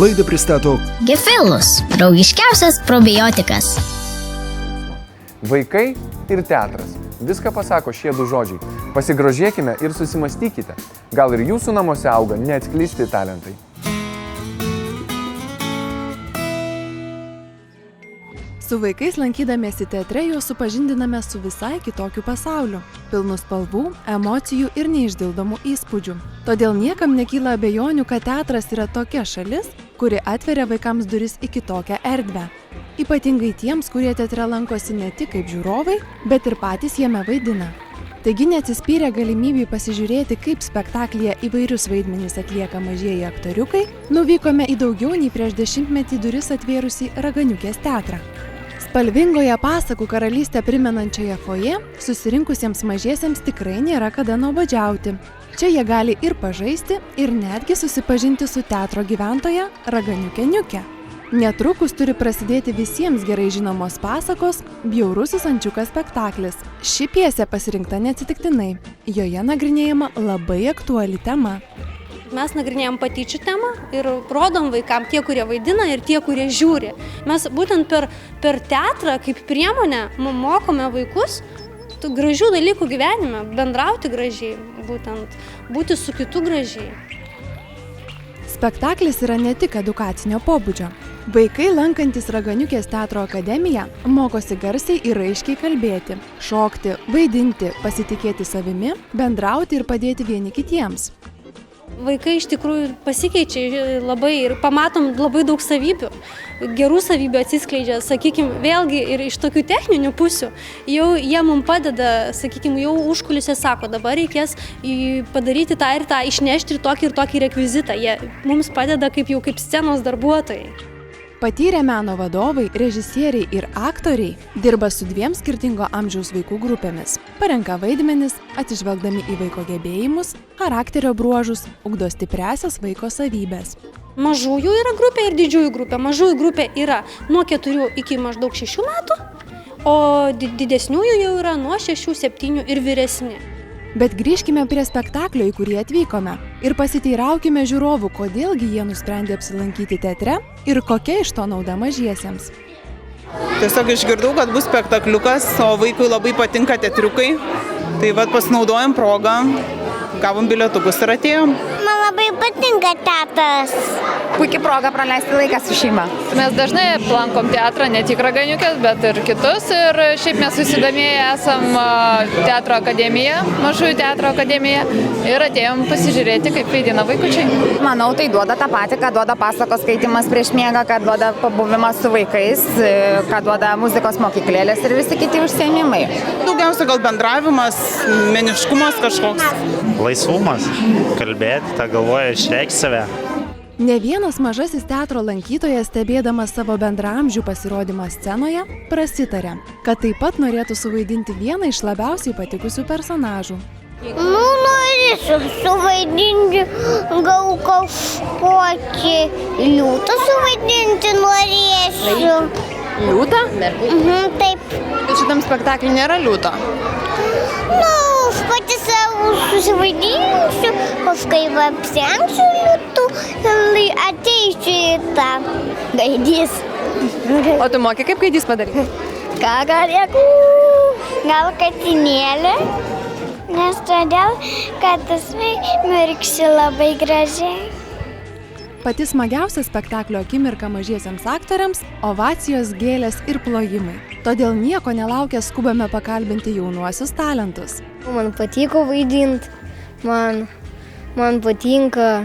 Laidą pristato Gefilus – draugiškiausias probiotikas. Vaikai ir teatras. Viską pasako šie du žodžiai. Pasigrožėkime ir susimastykite. Gal ir jūsų namuose auga neatskleisti talentai. Su vaikais lankydamiesi teatre juos supažindiname su visai kitokiu pasauliu, pilnu spalvų, emocijų ir neišdildomų įspūdžių. Todėl niekam nekyla abejonių, kad teatras yra tokia šalis, kuri atveria vaikams duris į kitokią erdvę. Ypatingai tiems, kurie teatre lankosi ne tik kaip žiūrovai, bet ir patys jame vaidina. Taigi neatsispyrę galimybei pasižiūrėti, kaip spektaklyje įvairius vaidmenis atlieka mažieji aktoriukai, nuvykome į daugiau nei prieš 10 duris atvėrusį Raganiukės teatrą. Spalvingoje pasakų karalystę primenančioje foje susirinkusiems mažiesiems tikrai nėra kada nuobodžiauti. Čia jie gali ir pažaisti, ir netgi susipažinti su teatro gyventoja Raganiuke Niuke. Netrukus turi prasidėti visiems gerai žinomos pasakos Bjaurusis ančiukas spektaklis. Ši pjesė pasirinkta neatsitiktinai. Joje nagrinėjama labai aktuali tema. Mes nagrinėjom patyčių temą ir rodom vaikam tie, kurie vaidina ir tie, kurie žiūri. Mes būtent per teatrą kaip priemonę mokome vaikus gražių dalykų gyvenime, bendrauti gražiai, būtent būti su kitu gražiai. Spektaklis yra ne tik edukacinio pobūdžio. Vaikai, lankantis Raganiukės teatro akademiją, mokosi garsiai ir aiškiai kalbėti, šokti, vaidinti, pasitikėti savimi, bendrauti ir padėti vieni kitiems. Vaikai iš tikrųjų pasikeičia labai ir pamatom labai daug savybių, gerų savybių atsiskleidžia, sakykime, vėlgi ir iš tokių techninių pusių. Jau jie mums padeda, sakykime, jau užkulisė sako, dabar reikės padaryti tą ir tą, išnešti ir tokį rekvizitą. Jie mums padeda kaip scenos darbuotojai. Patyrę meno vadovai, režisieriai ir aktoriai dirba su 2 skirtingo amžiaus vaikų grupėmis. Parenka vaidmenis, atsižvelgdami į vaiko gebėjimus, charakterio bruožus, ugdo stipriąsias vaiko savybės. Mažųjų yra grupė ir didžiųjų grupė. Mažųjų grupė yra nuo 4 iki maždaug 6 metų, o didesniųjų jau yra nuo 6, 7 ir vyresni. Bet grįžkime prie spektaklio, į kurį atvykome, ir pasiteiraukime žiūrovų, kodėlgi jie nusprendė apsilankyti teatre ir kokia iš to nauda mažiesiems. Tiesiog išgirdau, kad bus spektakliukas, o vaikui labai patinka teatriukai. Tai pasinaudojom progą, gavom bilietukus ir atėjom. Man labai patinka teatras. Puikiai proga praleisti laiką su šeima. Mes dažnai lankom teatrą, ne tik Raganiukės, bet ir kitus. Ir šiaip mes susidomėję esam teatro akademiją, mažųjų teatro akademiją. Ir atėjom pasižiūrėti, kaip vaidina vaikučiai. Manau, tai duoda tą patį, ką duoda pasakos skaitimas prieš miegą, ką duoda pabuvimas su vaikais, ką duoda muzikos mokyklėlės ir visi kiti užsiėmimai. Daugiausia gal bendravimas, meniškumas kažkoks. Laisvumas, kalbėti, tą galvoja išreikšti save. Ne vienas mažasis teatro lankytojas, stebėdamas savo bendraamžių pasirodymą scenoje, prasitarė, kad taip pat norėtų suvaidinti vieną iš labiausiai patikusių personažų. Norėsiu suvaidinti gal kažkokį liūtą suvaidinti norėsiu. Liūtą? Taip. Šitam spektakliui nėra liūto. Aš pati savo susivaidinsiu, kažkaip apsengsiu liūtų ir ateisiu į tą gaidys. O tu moki kaip gaidys padaryti? Ką galėtų? Gal katinėlė? Nes todėl, kad tasai mirksi labai gražiai. Pati smagiausia spektaklio akimirka mažiesiems aktoriams – ovacijos, gėlės ir plojimai. Todėl nieko nelaukę skubame pakalbinti jaunuosius talentus. Man patiko vaidinti, man patinka,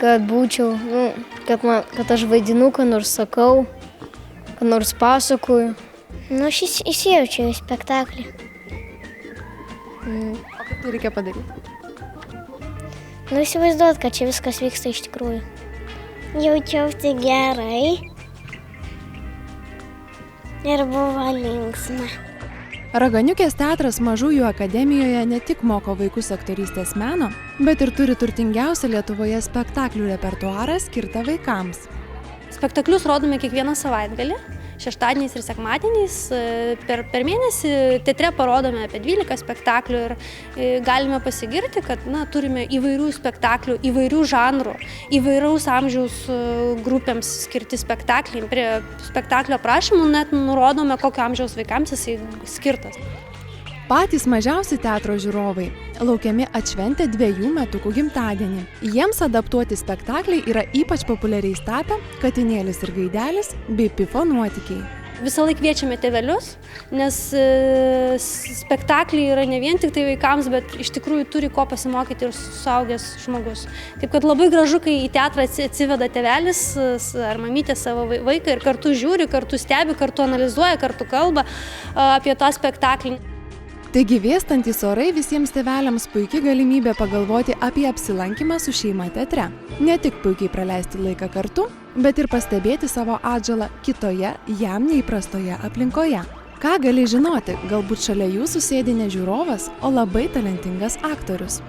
kad būčiau, kad aš vaidinu, ką nors sakau, ką nors pasakoju. Aš įsijaučiau į spektaklį. O kaip tai reikia padaryti? Įsivaizduot, kad čia viskas vyksta iš tikrųjų. Jaučiausi gerai ir buvo linksma. Raganiukės teatras mažųjų akademijoje ne tik moko vaikus aktorystės meno, bet ir turi turtingiausią Lietuvoje spektaklių repertuarą skirtą vaikams. Spektaklius rodome kiekvieną savaitgalį šeštadieniais ir sekmadieniais. Per mėnesį teatre parodome apie 12 spektaklių ir galime pasigirti, kad turime įvairių spektaklių, įvairių žanrų, įvairaus amžiaus grupėms skirti spektakliai. Prie spektaklio aprašymų net nurodome, kokio amžiaus vaikams jisai skirtas. Patys mažiausi teatro žiūrovai laukiami atšventę 2 metukų gimtadienį. Jiems adaptuoti spektakliai yra ypač populiariais tapę Katinėlis ir Gaidelis bei Pifo nuotykiai. Visą laiką kviečiame tėvelius, nes spektakliai yra ne vien tik tai vaikams, bet iš tikrųjų turi ko pasimokyti ir suaugęs žmogus. Taip kad labai gražu, kai į teatrą atsiveda tėvelis ar mamytė savo vaiką ir kartu žiūri, kartu stebi, kartu analizuoja, kartu kalba apie tą spektaklį. Taigi vėstantys orai visiems tėveliams puikiai galimybė pagalvoti apie apsilankymą su šeima teatre. Ne tik puikiai praleisti laiką kartu, bet ir pastebėti savo atžalą kitoje, jam neįprastoje aplinkoje. Ką gali žinoti, galbūt šalia jūsų sėdi ne žiūrovas, o labai talentingas aktorius.